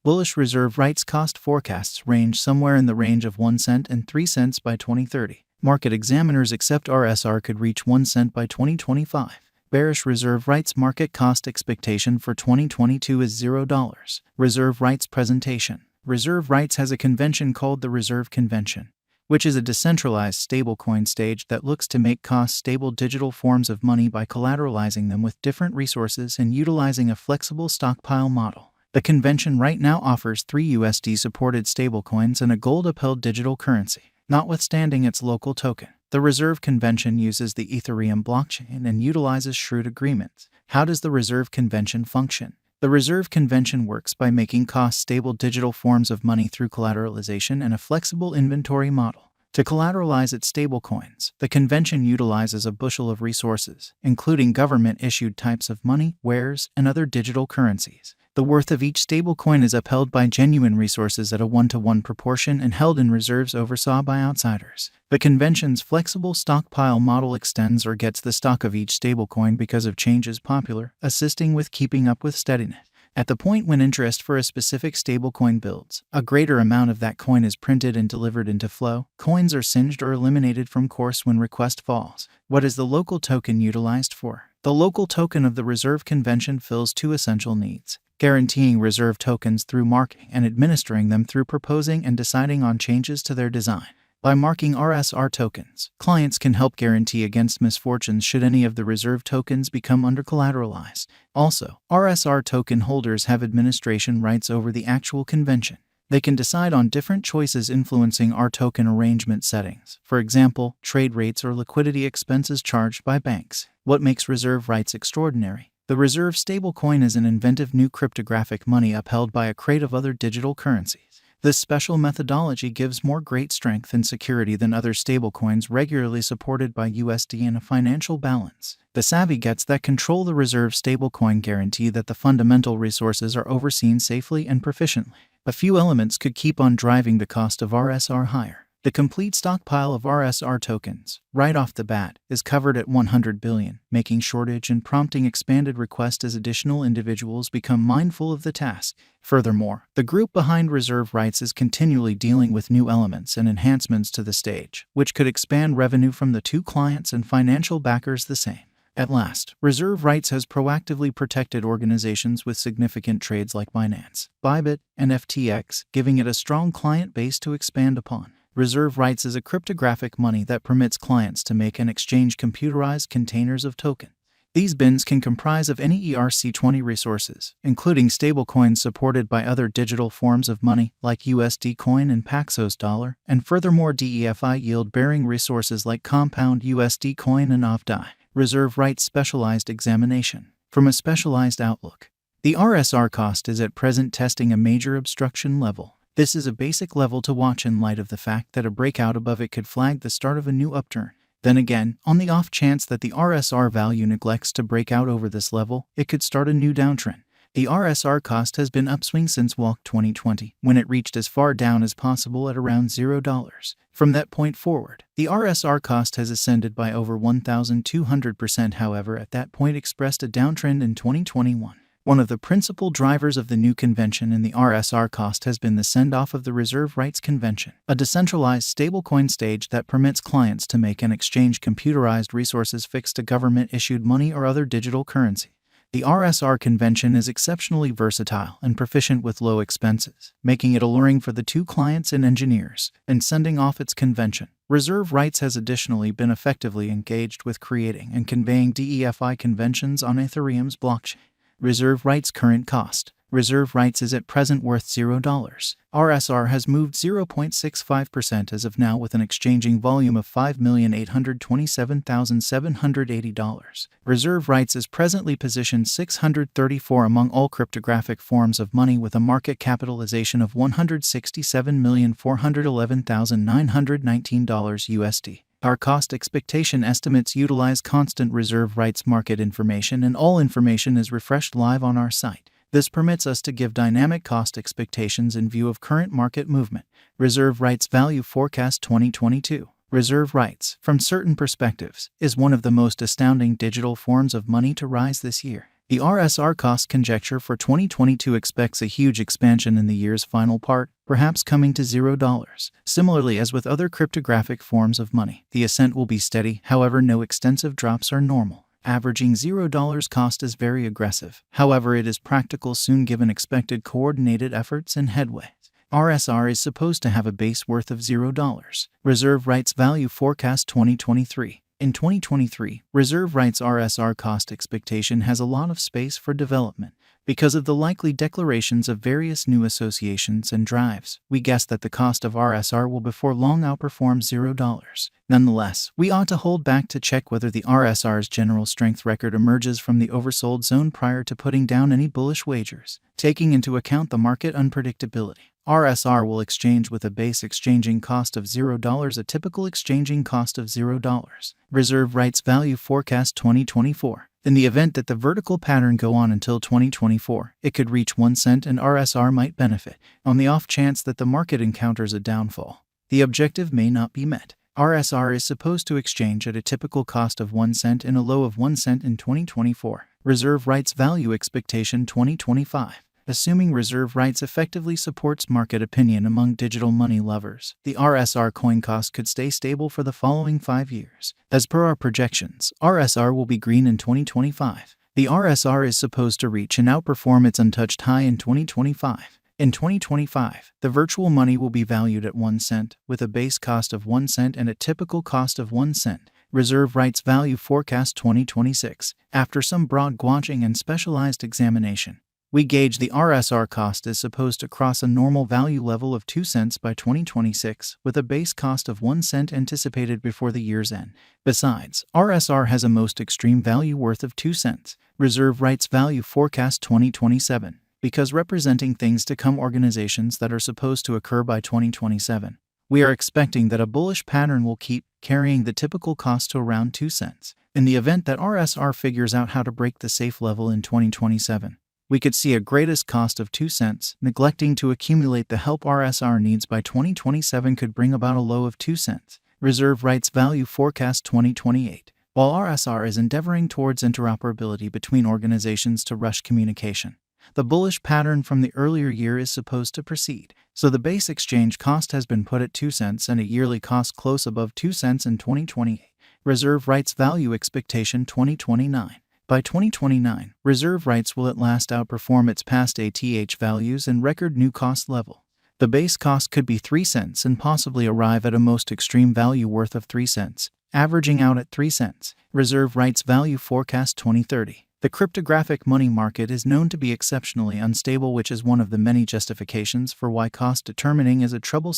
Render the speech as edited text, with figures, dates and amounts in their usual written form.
Bullish reserve rights cost forecasts range somewhere in the range of 1 cent and 3 cents by 2030. Market examiners accept RSR could reach 1 cent by 2025. Bearish reserve rights market cost expectation for 2022 is $0. Reserve rights presentation. Reserve rights has a convention called the Reserve Convention, which is a decentralized stablecoin stage that looks to make cost-stable digital forms of money by collateralizing them with different resources and utilizing a flexible stockpile model. The convention right now offers 3 USD-supported stablecoins and a gold-upheld digital currency, notwithstanding its local token. The Reserve Convention uses the Ethereum blockchain and utilizes shrewd agreements. How does the Reserve Convention function? The Reserve Convention works by making cost-stable digital forms of money through collateralization and a flexible inventory model. To collateralize its stablecoins, the convention utilizes a bushel of resources, including government-issued types of money, wares, and other digital currencies. The worth of each stablecoin is upheld by genuine resources at a 1-to-1 proportion and held in reserves oversaw by outsiders. The convention's flexible stockpile model extends or gets the stock of each stablecoin because of changes popular, assisting with keeping up with steadiness. At the point when interest for a specific stablecoin builds, a greater amount of that coin is printed and delivered into flow. Coins are singed or eliminated from course when request falls. What is the local token utilized for? The local token of the Reserve Convention fills 2 essential needs: guaranteeing reserve tokens through marking and administering them through proposing and deciding on changes to their design. By marking RSR tokens, clients can help guarantee against misfortunes should any of the reserve tokens become under-collateralized. Also, RSR token holders have administration rights over the actual convention. They can decide on different choices influencing our token arrangement settings, for example, trade rates or liquidity expenses charged by banks. What makes reserve rights extraordinary? The reserve stablecoin is an inventive new cryptographic money upheld by a crate of other digital currencies. This special methodology gives more great strength and security than other stablecoins regularly supported by USD and a financial balance. The savvy gets that control the reserve stablecoin guarantee that the fundamental resources are overseen safely and proficiently. A few elements could keep on driving the cost of RSR higher. The complete stockpile of RSR tokens, right off the bat, is covered at 100 billion, making shortage and prompting expanded request as additional individuals become mindful of the task. Furthermore, the group behind reserve rights is continually dealing with new elements and enhancements to the stage, which could expand revenue from the 2 clients and financial backers the same. At last, reserve rights has proactively protected organizations with significant trades like Binance, Bybit, and FTX, giving it a strong client base to expand upon. Reserve rights is a cryptographic money that permits clients to make and exchange computerized containers of token. These bins can comprise of any ERC20 resources, including stablecoins supported by other digital forms of money like USD Coin and Paxos Dollar, and furthermore DEFI yield-bearing resources like Compound USD Coin and OFDI. Reserve rights specialized examination. From a specialized outlook, the RSR cost is at present testing a major obstruction level. This is a basic level to watch in light of the fact that a breakout above it could flag the start of a new upturn. Then again, on the off chance that the RSR value neglects to break out over this level, it could start a new downtrend. The RSR cost has been upswing since Walk 2020, when it reached as far down as possible at around $0. From that point forward, the RSR cost has ascended by over 1,200%. However, at that point expressed a downtrend in 2021. One of the principal drivers of the new convention in the RSR cost has been the send-off of the Reserve Rights Convention, a decentralized stablecoin stage that permits clients to make and exchange computerized resources fixed to government-issued money or other digital currency. The RSR convention is exceptionally versatile and proficient with low expenses, making it alluring for the 2 clients and engineers. In sending off its convention, Reserve Rights has additionally been effectively engaged with creating and conveying DEFI conventions on Ethereum's blockchain. Reserve rights current cost. Reserve rights is at present worth $0. RSR has moved 0.65% as of now with an exchanging volume of $5,827,780. Reserve rights is presently positioned 634 among all cryptographic forms of money with a market capitalization of $167,411,919 USD. Our cost expectation estimates utilize constant reserve rights market information, and all information is refreshed live on our site. This permits us to give dynamic cost expectations in view of current market movement. Reserve rights value forecast 2022. Reserve rights, from certain perspectives, is one of the most astounding digital forms of money to rise this year. The RSR cost conjecture for 2022 expects a huge expansion in the year's final part, perhaps coming to $0. Similarly, as with other cryptographic forms of money, the ascent will be steady, however no extensive drops are normal. Averaging $0 cost is very aggressive. However, it is practical soon given expected coordinated efforts and headway. RSR is supposed to have a base worth of $0. Reserve Rights Value Forecast 2023. In 2023, Reserve Rights RSR cost expectation has a lot of space for development. Because of the likely declarations of various new associations and drives, we guess that the cost of RSR will before long outperform $0. Nonetheless, we ought to hold back to check whether the RSR's general strength record emerges from the oversold zone prior to putting down any bullish wagers. Taking into account the market unpredictability, RSR will exchange with a base exchanging cost of $0, a typical exchanging cost of $0. Reserve Rights Value Forecast 2024. In the event that the vertical pattern go on until 2024, it could reach 1 cent and RSR might benefit. On the off chance that the market encounters a downfall, the objective may not be met. RSR is supposed to exchange at a typical cost of 1 cent and a low of 1 cent in 2024. Reserve Rights Value Expectation 2025. Assuming reserve rights effectively supports market opinion among digital money lovers, the RSR coin cost could stay stable for the following 5 years. As per our projections, RSR will be green in 2025. The RSR is supposed to reach and outperform its untouched high in 2025. In 2025, the virtual money will be valued at 1 cent, with a base cost of 1 cent and a typical cost of 1 cent. Reserve Rights Value Forecast 2026. After some broad gauging and specialized examination, we gauge the RSR cost is supposed to cross a normal value level of 2 cents by 2026, with a base cost of 1 cent anticipated before the year's end. Besides, RSR has a most extreme value worth of 2 cents. Reserve Rights Value Forecast 2027. Because representing things to come organizations that are supposed to occur by 2027, we are expecting that a bullish pattern will keep carrying the typical cost to around 2 cents. In the event that RSR figures out how to break the safe level in 2027, we could see a greatest cost of 2 cents. Neglecting to accumulate the help RSR needs by 2027 could bring about a low of 2 cents. Reserve Rights Value Forecast 2028. While RSR is endeavoring towards interoperability between organizations to rush communication, the bullish pattern from the earlier year is supposed to proceed. So the base exchange cost has been put at 2 cents and a yearly cost close above 2 cents in 2028. Reserve Rights Value Expectation 2029. By 2029, reserve rights will at last outperform its past ATH values and record new cost level. The base cost could be 3 cents and possibly arrive at a most extreme value worth of 3 cents, averaging out at 3 cents. Reserve Rights Value Forecast 2030. The cryptographic money market is known to be exceptionally unstable, which is one of the many justifications for why cost determining is a troublesome